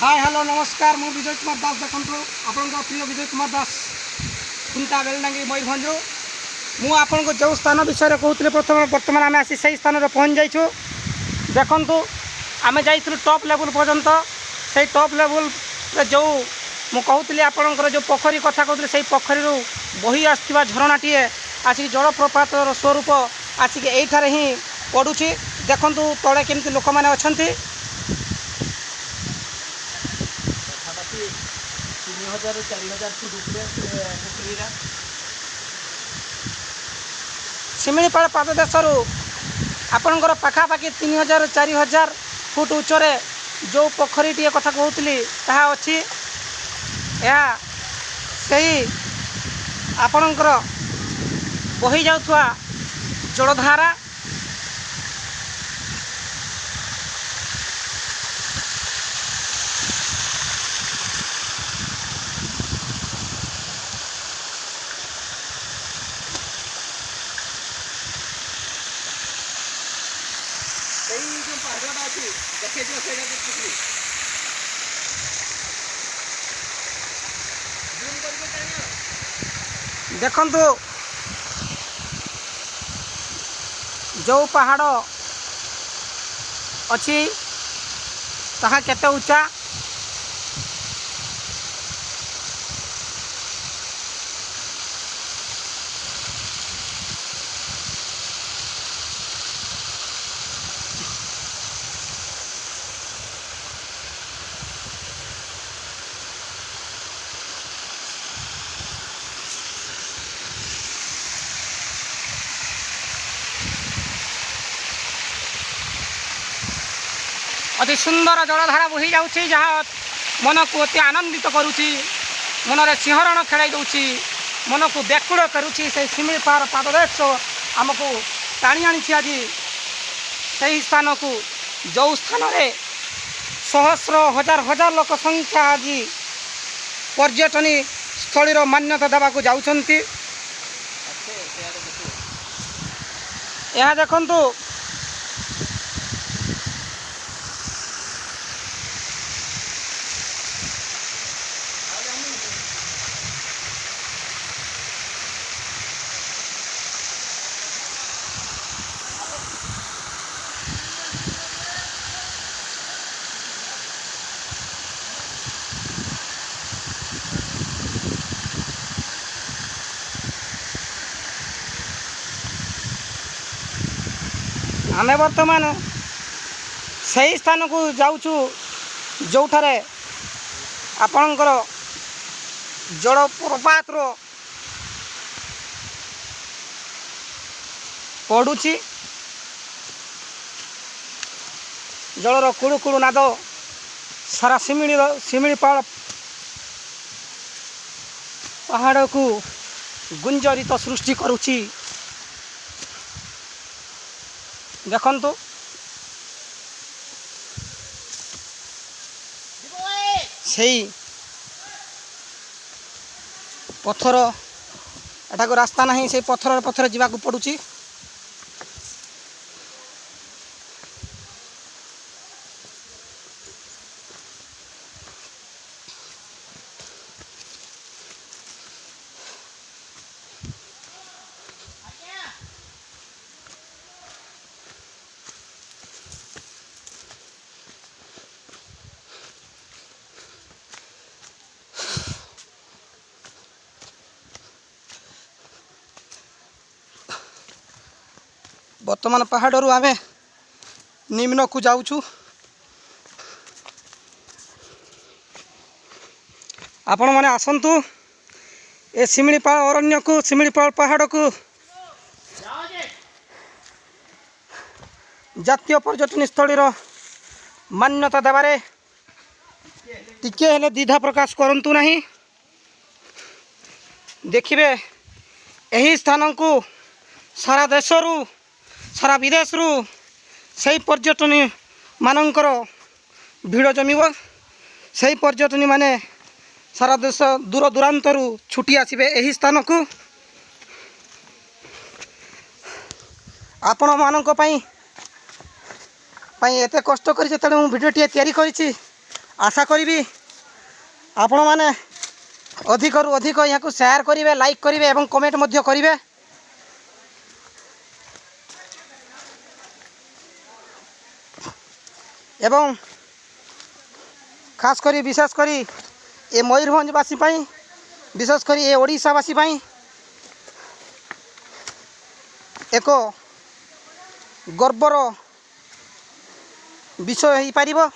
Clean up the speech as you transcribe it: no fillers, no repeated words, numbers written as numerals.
Hi hello नमस्कार मु विजय कुमार दास देखो आपण प्रिय विजय कुमार दास खुंटा बेलडांगी मयूरभंज मु आपन को जो स्थान विषय कहते प्रथम बर्तमान आम आसी से स्थान पहुँच जाइछु देखु आम जाइलु टॉप लेवल पर्यंत से टॉप लेवल जो मु कहूली आपणकर जो पोखरी कथा कहते से पोखरी बही आसवा झरणाटी आसिक जलप्रपात स्वरूप आसिक यहीठार ही पड़ुछि देखु तले केमती लोक मैंने अच्छा 3000-4000 फुट उपरे शिमिलीपाल पाददेशर आपणकर पखापाखि 3000-4000 फुट उच्चरे जो पोखरीटी कथा कहूली ताहा अच्छी यह सही आपणकर बही जाउथुआ जलधारा देखंतु जो पहाड़ अच्छी ताहा केते ऊंचा अति सुंदर जलधारा बही जाऊँगी जहाँ मन को अति आनंदित करुच्ची मनरे सिंहरण खेल दूसरी मन को व्याकुल करुच्ची से शिमिलीपाल पाददेश आमको टाणी आनी आज से स्थान को जो स्थान सहस्र हजार हजार लोक संख्या आज पर्यटन स्थली मान्यता देवाक जाउछंती यह देखंतु आमे वर्तमान से स्थान को जाऊँ जो ठारे आपणकर जलप्रपात पड़ुछि जलर कुड़ु कुड़ु नाद सारा शिमिलीपाल पहाड़ को गुंजरित सृष्टि करुछि देखंतु सही पत्थर एटा को रास्ता नहीं से पत्थर पत्थर जावाक पड़ुछि वर्तमान पहाड़ आम निम्न को जाऊँ आपण मैंने आसतु ए शिमिलीपाल अरण्य को शिमिलीपाल पहाड़ को जातीय पर्यटन स्थली मान्यता देवारे टिके हेले द्विधा प्रकाश करंतु नहीं देखिए यही स्थान को सारा देशरू सारा विदेश रु से पर्यटन मानकर भीड़ जमीब से पर्यटन माने सारा देश दूर दूरांतरू छुट्टी आसबे यही स्थान को आपण मानक पई एते कष्ट करी जेते मु भिडियो टी तयारी करिछि आशा करी आपण मैंने अधिक रु अधिक यहाँ शेयर करेंगे, लाइक करेंगे और कमेंट मध्य करेंगे। एवं खास करी विशेष करी ए मयूरभंजवासी विशेष करी ए ओडिशावासी एक गर्वर विषय हो पारिबो।